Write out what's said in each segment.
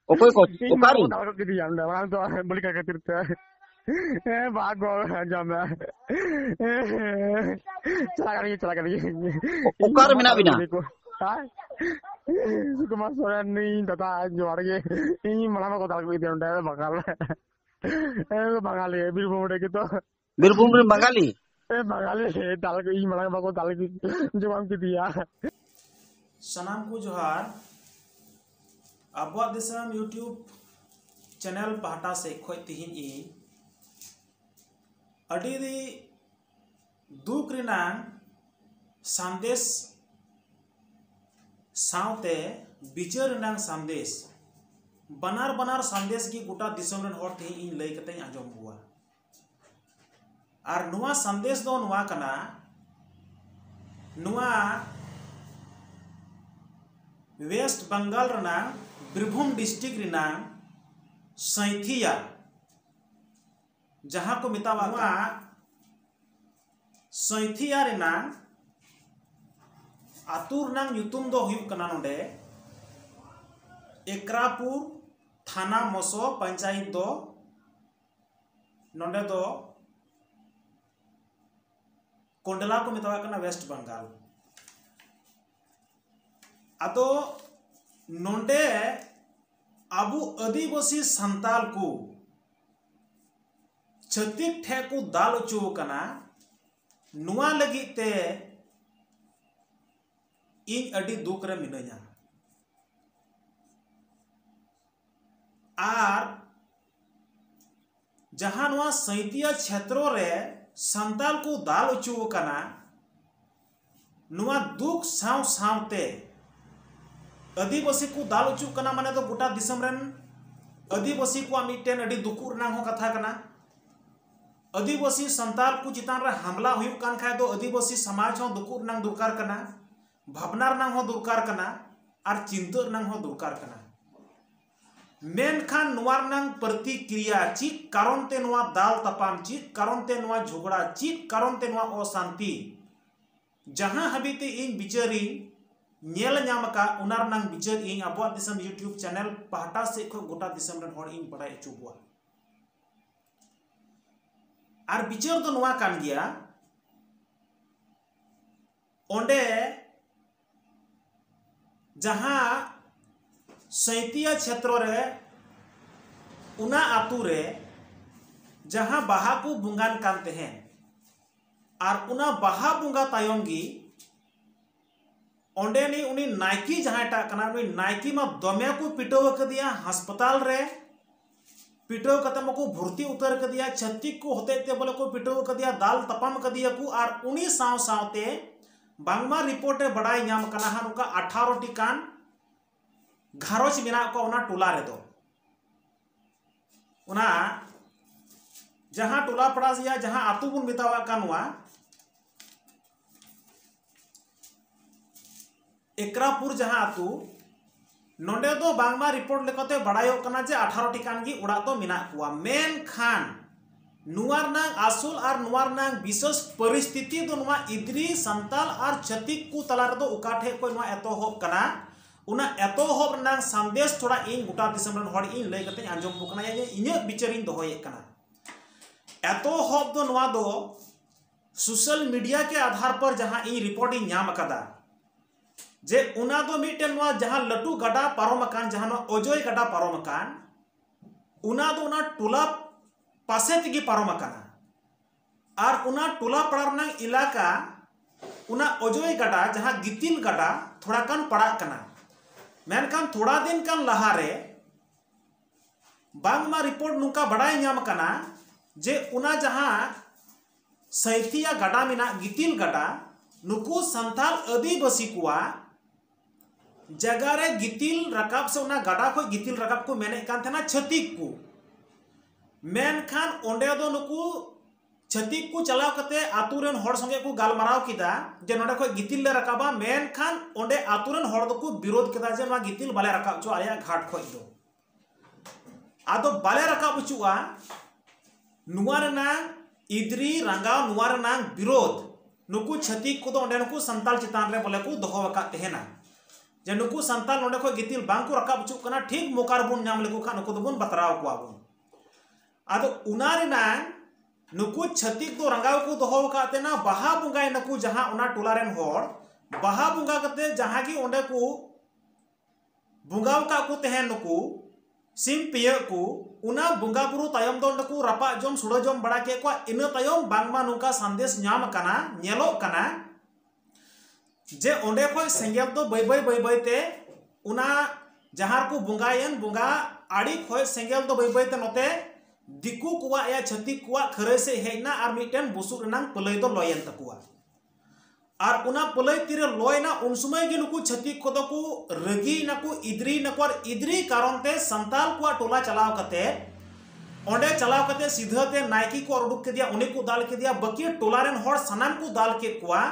Okoy ko ᱤᱧ okari ᱢᱟ ᱫᱟᱞ ᱠᱮᱫᱮᱭᱟ ᱢᱟᱲᱟᱝ ᱫᱚ ᱵᱚᱞᱤ ᱠᱷᱟᱹᱛᱤᱨ ᱛᱮ ᱵᱟᱜ ᱟᱸᱡᱚᱢ ᱢᱮ ᱪᱟᱞᱟᱜ ᱠᱟᱱ ᱤᱧ okar ᱢᱟᱢᱟ mena ᱫᱟᱞ bina. ᱠᱮᱫᱮ ᱠᱚ ᱥᱩᱠᱩᱢᱟᱨ ᱥᱚᱨᱮᱱ ᱤᱧ ᱫᱟᱫᱟ ᱡᱚᱦᱟᱨ ᱜᱮ ᱤᱧ ᱢᱟᱲᱟᱝ ᱠᱚ ᱫᱟᱞ ᱠᱮᱫᱮᱭᱟ ᱚᱸᱰᱮ ᱵᱟᱝᱜᱟᱞ ᱵᱟঙᱟᱞᱤ ᱵᱤᱨᱵᱷᱩᱢ ᱨᱮᱜᱮ ᱛᱚ Birbhum rin Bangali. बांगाली दाल को ᱤᱧ ᱢᱟᱲᱟᱝ ᱵᱟᱠᱚ ᱫᱟᱞ ᱡᱚᱢᱟᱢ ᱠᱮᱫᱮᱭᱟ सनाम को जोहार आबुआ दिसम यूट्यूब चैनल पाहटा से खोज तिहिन अडी दुख रिनांग संदेश सावते बिचार रिनांग संदेश बनार संदेश की गोटा दिसम रन हर तिहिन इन लई कते आंजम बुआ और नुआ संदेश दो नुआ कना नुआ वेस्ट बंगाल रना बीरभूम डिस्ट्रिक्ट रिना सैथिया जहां को मितावा सैथिया रिना आतुर नांग युतुम दो हुयुक कना नोडे एकरापुर थाना मसो पंचायत दो नोडे दो कोंडला को मितावा कना वेस्ट बंगाल अदो नोंडे अबु आदिवासी संताल को छत्तीक ठे को दाल उचू कना नुआ लगी ते इन अडी दुख रे मिनया आर जहां नुआ सैतिया क्षेत्रों रे संताल को दाल उचू कना नुआ दुख साव सावते आदिवासी को दाल उचू कना माने तो गोटा दिसम रन आदिवासी को मिटेन अडी दुखुर नांग हो कथा कना आदिवासी संताल को चितान रे हमला हुयुक कान खाय तो आदिवासी समाज हो दुखुर नांग दुरकार कना भावनार नांग हो दुरकार कना आर चिंतर नांग हो दुरकार कना मेनखान नुआर नांग प्रतिक्रिया ची कारण ते नुआ दाल तपाम ची कारण ते नुआ झगड़ा ची कारण ते नुआ अशांति जहां हबीते इन बिचारी नेल नामका उनार नांग बिचार इन आबुआ दिसम यूट्यूब चैनल पाहटा से खो गोटा दिसम रन हर इन बड़ाई अचुबुआ आर बिचार दो नुआ कान गया ओंडे जहां सैतिया क्षेत्र रे उना आतु रे जहां बाहा को बुंगान कान तेहेन आर उना बाहा बुंगा तायम गी ओंडेनी उनी नाइकी जहां टा कना उनी नाइकी मा दमे को पिटो कदिया अस्पताल रे पिटो कते मको भर्ती उतर कदिया छत्तीक को होते ते बोले को पिटो कदिया दाल तपाम कदिया को आर उनी साव सावते बांगमा रिपोर्ट रे बड़ाई नाम कना हा नुका 18 टी कान घारोच मिना को उना टोला रे दो उना जहां टोला पड़ा या जहां आतु बुन बितावा कानवा एकरापुर जहां आतु नोंडे दो बांगमा रिपोर्ट लेकते बड़ायो कना जे 18 टिकान गी उड़ा तो मिना कुआ मेन खान नुआर नांग आसुल आर नुआर नांग विशेष परिस्थिति दो नुआ इद्री संताल आर छतिक को तला रे दो उकाठे को नुआ एतो होब कना उना एतो होब नांग संदेश थोड़ा इन गोटा दिसम रन हड़ इन लई कते आंजम बुकना ये इने बिचारिन दोहोये कना एतो होब दो नुआ दो सोशल मीडिया के आधार पर जहां इन रिपोर्टिंग नाम कदा जे उना दो मिटेन नुआ जहां लटू गडा पारोमकान जहां अजय गडा पारोमकान उना दो उना टोला पासे तिगी पारोमकाना आर उना टोला पड़ारना इलाका उना अजय गडा जहां गितिल गडा थोड़ा कान पड़ा कना मेनकान थोड़ा दिन कान लहारे बांगमा रिपोर्ट नुका बड़ाई नाम कना जे उना जहां सैथिया गडा मिना गितिल गडा नुकु संथाल आदिवासी कुआ जगह रे गितिल रकाब से उना गडा को गितिल रकाब को मेने कान थना छतिक को मेन खान ओंडे दो नुकु छतिक को चलाव कते आतु रेन हर संगे को गालमाराव किदा जे नोडे को गितिल ले रकाबा मेन खान ओंडे आतु रेन हर दो को विरोध किदा जे मा गितिल बाले रकाब जो आया घाट खो दो आदो बाले रकाब चुआ नुआरना इद्री रंगा नुआरना विरोध नुकु छतिक को ओंडे नुकु संताल चितान रे बोले को दोहो वका तेहेना जे नुकु संताल नोडे खो गितिल बांग को रकाब चुक कना ठीक मोकार बुन नाम लेको खा नुकु दोबन बतराव को आबुन आदो उनारे ना नुकु छतिक तो रंगाव को दोहो काते ना बाहा बुंगाय नुकु जहां उना टोलारेन होड़ बाहा बुंगा कते जहां की ओंडे को बुंगाव का को तेहन नुकु सिम पिय को उना बुंगा बुरु तायम दो नुकु रपा जम सुड़ा जम बड़ा के को इन तायम बांगमा नुका संदेश न्याम कना नेलो कना जे ओंडे खो सेंगेल दो बय बय ते उना जहां को बुंगायन बुंगा आड़ी खो सेंगेल दो बय ते नोते दिकु कुआ या छतिक कुआ खरे से हेना आर मिटेन बुसु रनांग पलय दो लयन तकुआ आर उना पलय तिरे लयना उन समय गे नुकु छतिक को दो को रगी नकु इद्री नकुर इद्री कारण ते संताल कुआ टोला चलाव कते ओंडे चलाव कते सीधा ते नायकी को उडुक के दिया उनी को दाल के दिया बकी टोलारेन होड़ सनाम को दाल के कुआ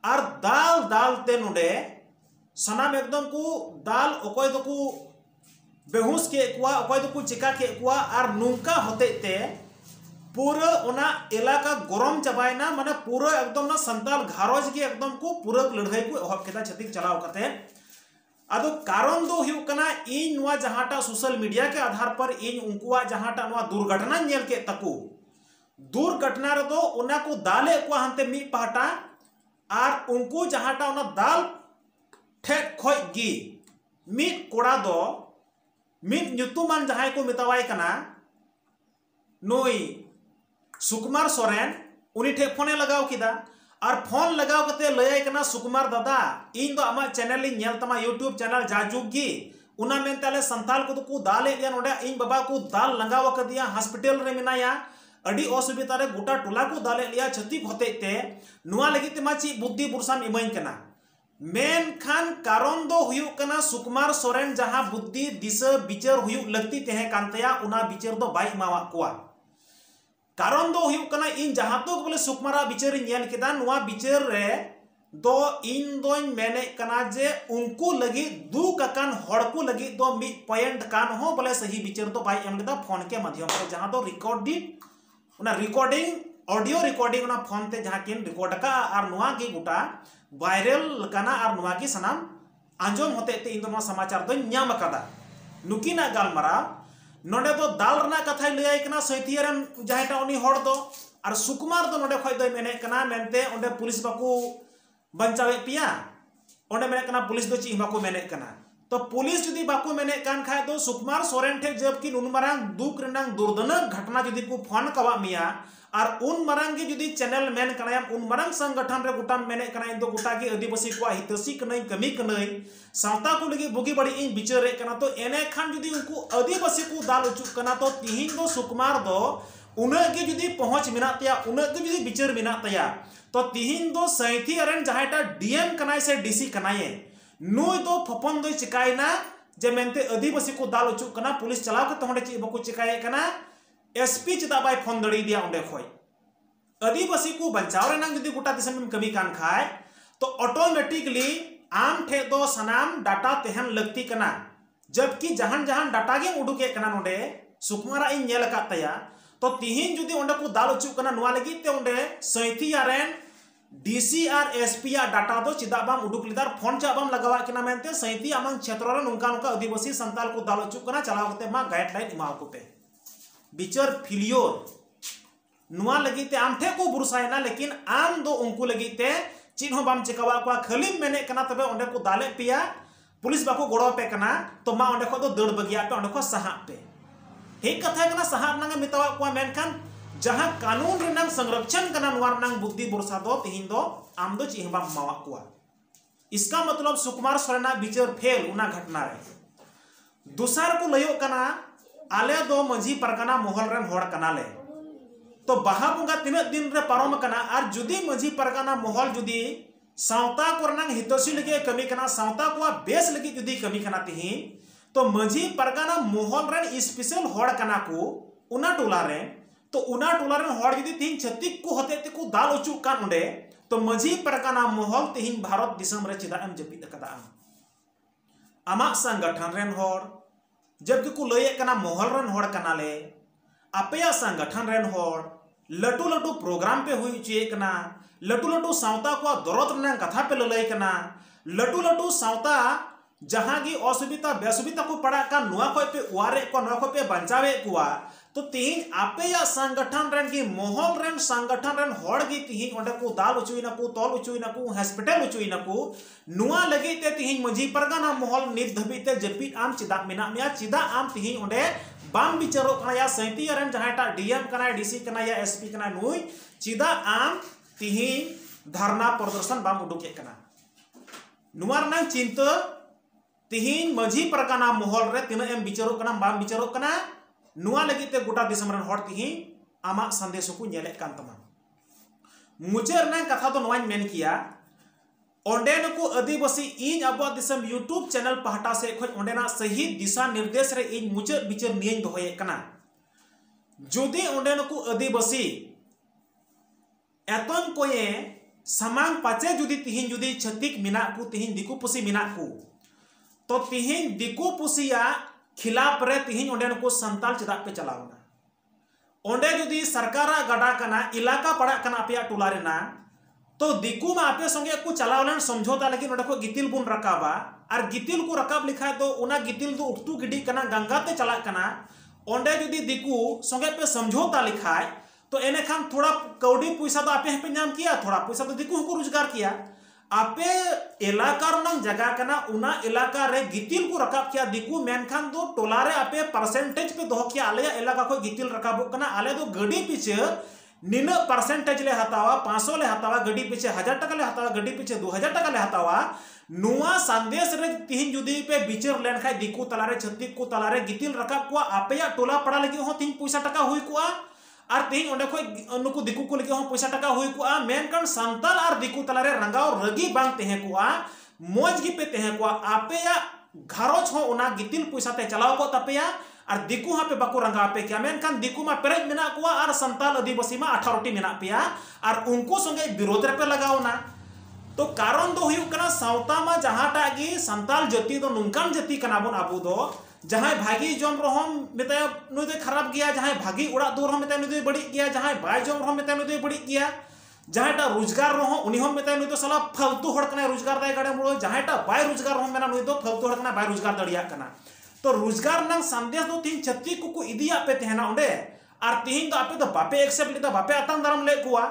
आर दाल दाल ते नोडे सनाम एकदम को दाल ओकोय दो को बेहुस के कुआ ओकोय दो को चिका के कुआ आर नुंका होते ते पूरा ओना इलाका गरम चबायना माने पूरा एकदम ना संताल घारोज के एकदम को पूरा लड़ाई को एहब केता छतिक चलाव कते आदो कारण दो हुयु कना इन नुआ जहाटा सोशल मीडिया के आधार पर इन उनकुआ जहाटा नुआ दुर्घटना नेल के तकु दुर्घटना रे दो ओना को दाले को हंते मी पहाटा आर उनको जहाटा ओना दाल ठेक खोय गी मिट कोड़ा दो मिट ᱧᱩᱛᱩᱢᱟᱱ जहां को मितावाय कना नोई सुकुमार सोरेन उनी ठे फोने लगाव किदा और फोन लगाव कते लयाय कना सुकुमार दादा इन दो आमा चैनल ली नेल तमा यूट्यूब चैनल जाजुगी उना मेनताले संताल को को दाले दिया नोडे इन बाबा को दाल लगाव कदिया हॉस्पिटल रे मिनाया अडी असुविधा रे गोटा टोला को दाले लिया छतिक होते ते नुआ लगी ते माची बुद्धि बुरसान इमाइन कना मेन खान कारण दो हुयु कना सुकुमार सोरेन जहां बुद्धि दिशा विचार हुयु लगती तेहे कांतया उना विचार दो बाई मावा कोआ कारण दो हुयु कना इन जहां तो बोले सुकुमारा विचार नेल केदा नुआ विचार रे दो इन दोन मेने कना जे उनको लगी दू ककान हड़ को लगी दो मी पॉइंट कान हो बोले सही विचार तो बाई एम लेदा फोन के माध्यम से जहां तो रिकॉर्डिंग उना रिकॉर्डिंग ऑडियो रिकॉर्डिंग उना फोन ते जहां किन रिकॉर्ड का और नुआ की गुटा वायरल कना और नुआ की सनाम आंजोम होते ते इन दोनों समाचार दो न्याम कदा नुकिना गालमारा नोडे दो दाल रना कथा लय कना सैथियरन जहाटा उनी हड़ दो और सुकुमार दो नोडे खय दो मेने कना मेनते ओंडे पुलिस बाकू बंचावे पिया ओंडे मेने कना पुलिस दो ची बाकू मेने कना तो पुलिस जुदी बाकू मेने कान खाय दो सुकुमार सोरेन ठे जब कि उन मारांग दुख रनांग दुर्दनक घटना जुदी को फोन कवा मिया और उन मारांग के जुदी चैनल मेन कनायम उन मारांग संगठन रे गुटा मेने कना इन दो गुटा की आदिवासी को हितसी कनई कमी कनई सावता को लगी बुगी बड़ी इन विचारे कना तो एने खान जुदी उनको आदिवासी को दाल उचुक कना तो तिहिन दो सुकुमार दो उना के जुदी पहुंच मिना तया उना के जुदी विचार मिना तया तो तिहिन दो सैथी अरन जहाटा डीएम कनाय से डीसी कनाये नुई दो फपन दो चिकायना जे मेनते आदिवासी को दाल उचुक कना पुलिस चलाव के तोंडे ची बको चिकाये कना एसपी चदा बाय फोन दड़ी दिया उंडे खोय आदिवासी को बचाव रेना जुदी गोटा दिसम में कमी कान खाय तो ऑटोमेटिकली आम ठे दो सनाम डाटा तेहन लगती कना जबकि जहां जहां डाटा गे उडुके कना नोडे सुकुमारा इन नेल का तया तो तिहिन जुदी उंडे को दाल उचुक कना नुआ लगी ते उंडे सैथी आरेन डीसीआर एसपी या डाटा दो चिदा बाम उडुक लिदार फोन चा बाम लगावा किना मेनते सैथी आमंग क्षेत्र रे नुका नुका आदिवासी संताल को दाल उचुक कना चलाव कते मा गाइडलाइन इमाव को पे बिचर फिलियोर नुआ लगी ते आम ठे को बुरसायना लेकिन आम दो उनको लगी ते चिन हो बाम चिकावा को खाली मेने कना तबे ओंडे को दाले पिया पुलिस बाको गोड़ो पे कना तो मा ओंडे को दो दड़ बगिया पे ओंडे को सहा पे हे कथा कना सहा नंगे मितावा को मेनखान जहां कानून रेनांग संरक्षण कना नुआ रेनांग बुद्धि बुरसा दो तिहिन दो आम दो चिह बाम मावा को इसका मतलब सुकुमार सोरेना विचार फेल उना घटना रे दूसर को लयो कना आले दो मंझी परगना मोहल रेन होड़ कनाले तो बाहा बुंगा तीन दिन रे पारम कना और जुदी मंझी परगना मोहल जुदी सावता कोरनांग हितोसी लगे कमी कना सावता को बेस लगी जुदी कमी कना तिही तो मंझी परगना मोहल रेन स्पेशल होड़ कना को उना टोला रे तो उना टोला रेन होड़ जुदी तिहिन छत्तीक को होते ते को दाल उचुक कान उंडे तो मंझी परगना मोहल तिहिन भारत दिसम रे चिदा एम जपिद कदा आमा संगठन रेन होड़ जबकि को लय कना मोहल रन होड़ कनाले अपया संगठन रेन होड़ लटू लटू प्रोग्राम पे हुई चे कना लटू लटू सावता को दरद रना कथा पे लय कना लटू लटू सावता जहां की असुविधा बेसुविधा को पड़ा कान नुआ खो पे वारे को नुआ खो पे बंचावे कुआ तो तीन आपे या संगठन रन की मोहल रन संगठन रन होड़ की तीन ओंडे को दाल उचुइना को तोल उचुइना को हॉस्पिटल उचुइना को नुआ लगी ते तीन मजी परगाना मोहल नित धबिते जपित आम चिदा मेना मिया चिदा आम तीन ओंडे बाम बिचारो कना या सैती रन जहाटा डीएम कना डीसी कना या एसपी कना नुई चिदा आम तीन धरना प्रदर्शन बाम उडुके कना नुआ रन चिंता तीन मजी परगाना मोहल रे तीन एम बिचारो कना बाम बिचारो कना नुआ लगी ते गोटा दिसम रन हर तीन आमा संदेश को नेले कान तमा मुझे रन कथा तो नोवाइन मेन किया ओंडे नुकु आदिवासी इन अब दिसम यूट्यूब चैनल पहाटा से खोज ओंडेना सही दिशा निर्देश रे इन मुझे बिचार नियन दोहये कना जुदी ओंडे नुकु आदिवासी एतन कोये समांग पाचे जुदी तिहिन जुदी छतिक मिना को तिहिन दिकु पुसी मिना को तो तिहिन दिकु पुसिया खिलाफ रे तिहिन ओंडे नुकु संताल चदा पे चलावना ओंडे जुदी सरकारा गडा कना इलाका पड़ा कना आपे टोला रेना तो दिकु मा आपे संगे को चलावलन समझौता लेकिन ओंडे को गितिल बुन रकाबा और गितिल को रकाब लिखा तो उना गितिल दो उठतु गिडी कना गंगा ते चला कना ओंडे जुदी दिकु संगे पे समझौता लिखा तो एने खान थोड़ा कौड़ी पैसा तो आपे पे नाम किया थोड़ा पैसा तो दिकु को रोजगार किया आपे इलाका रनंग जगह कना उना इलाका रे गितिल को रकाब किया दिकु मेनखान दो टोला रे आपे परसेंटेज पे दोह किया आले इलाका को गितिल रकाब कना आले दो गडी पीछे निन परसेंटेज ले हतावा 500 ले हतावा गडी पीछे 1000 टका ले हतावा गडी पीछे 2000 टका ले हतावा नुआ संदेश रे तीन जुदी पे बिचर लेन खाय दिकु तलारे छत्तीक को तलारे गितिल रकाब को आपे या टोला पड़ा लगी हो तीन पैसा टका हुई को और तीन ओंडे खो नुकु दिकु को लगे हो पैसा टका हुई को मेनकन संताल और दिकु तलारे रंगाव रगी बांग तेहे को मोज गी पे तेहे को आपे या घरोज हो ओना गितिल पैसा ते चलाव को तपेया और दिकु हा पे बाको रंगा पे क्या मेनकन दिकु मा पेरेज मेना को और संताल आदिवासी मा 18 टी मेना पेया और उनको संगे विरोध रे पे लगावना तो कारण दो हुई कना सावता मा जहाटा गी संताल जाति दो नुनकान जाति कना बन आबू दो जहां भागी जम रहम मेता नुई दे खराब गया जहां भागी उड़ा दूर हम मेता नुई दे बड़ी गया जहां बाय जम रहम मेता नुई दे बड़ी गया जहांटा रोजगार रहो उनी हम मेता नुई दो साला फालतू हड़ कना रोजगार दाय गड़े मुड़ो जहांटा बाय रोजगार रहम मेना नुई दो फालतू हड़ कना बाय रोजगार दड़िया कना तो रोजगार नंग संदेश दो तीन छत्ती को इदिया पे तेहना ओंडे और तीन दो आपे तो बापे एक्सेप्ट लेता बापे आतंग दारम ले कुआ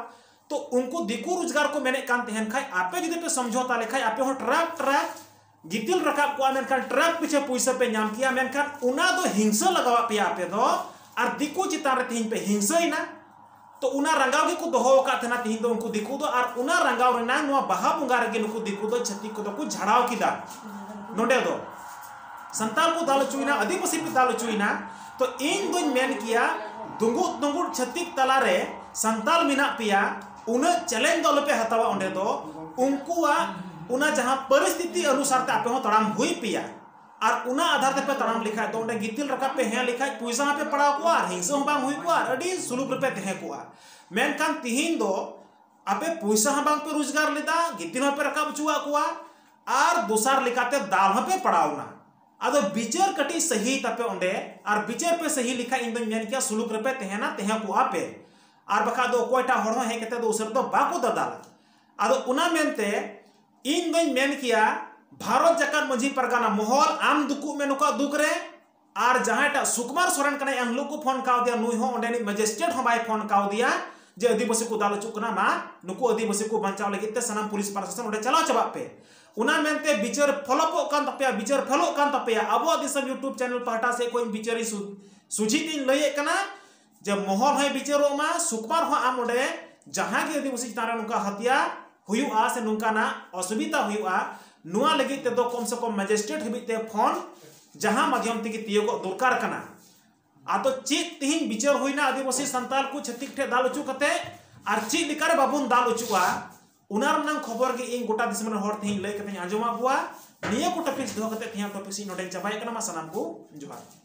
तो उनको दिकु रोजगार को मेने कान तेहन खाय आपे जदि पे समझौता लेखाय आपे हो ट्रक गितिल रकाब को मेनखान ट्रक पीछे पैसा पे नाम किया मेनखान उना दो हिंसा लगावा पे आपे दो और दिकु चितान रे तीन पे हिंसा इना तो उना रंगाव को दोहो का थना तीन दो उनको दिकु दो और उना रंगाव रेना नुआ बहा बुंगा रे नुकु दिकु दो छत्ती को दो को झड़ाव किदा नोडे दो संताल को दाल चुइना आदिवासी पे दाल चुइना तो इन दो मेन किया दुंगु दुंगु छत्तीक तला रे संताल मिना पिया उन चैलेंज दो पे हतावा ओंडे दो उनको उना जहां परिस्थिति अनुसार ते आपे हो तड़ाम हुई पिया और उना आधार ते पे तड़ाम लिखा तो ओंडे गितिल रकाब पे हे लिखा पैसा पे पड़ा को और हिंसा बांग हुई को और अडी सुलुक पे तहे को मेनकान तिहिन दो आपे पैसा बांग पे रोजगार लेदा गितिल पे रकाब चुआ को और दूसर लिखाते दाल पे पड़ावना आदो बिचार कटी सही तपे ओंडे और बिचार पे सही लिखा इन दो मेन किया सुलुक पे तहेना तहे को आपे और बखा दो कोयटा हड़ो हे केते दो उसर दो बाको ददाला आदो उना मेनते इन दो मेन किया भारत जकात मजी परगाना मोहल आम दुकु में नुका दुक रे और जहांटा सुकुमार सोरेन कने अन लोग को फोन काव दिया नुई हो ओंडे मजिस्ट्रेट हो बाय फोन काव दिया जे आदिवासी को दाल चुकना मा नुकु आदिवासी को बंचाव लगी ते सनाम पुलिस प्रशासन ओंडे चलाव चबा पे उना मेनते बिचार फॉलोअप कान तपेया बिचार फॉलो कान तपेया अब दिसम यूट्यूब चैनल पहाटा से कोई बिचारी सुझी तीन लये कना जब मोहल है बिचारो मा सुकुमार हो आम ओंडे जहां के आदिवासी तारा नुका हत्या हुआ से नुकाना असुविधा हुआ नुआ लगी ते दो कम से कम मजिस्ट्रेट हबीते फोन जहां माध्यम ते तियोग दरकार कना आतो चीज तिहिन बिचार होइना आदिवासी संताल को छत्तीक ठे दाल उचु कते और चीज लिकारे बाबुन दाल उचुआ उनार नंग खबर के इन गोटा दिसम रे हर तिहिन लय कते आंजमा बुआ निया को टॉपिक्स दो कते थिया टॉपिक्स नोडे चबाय कना मा सनाम को जोहार।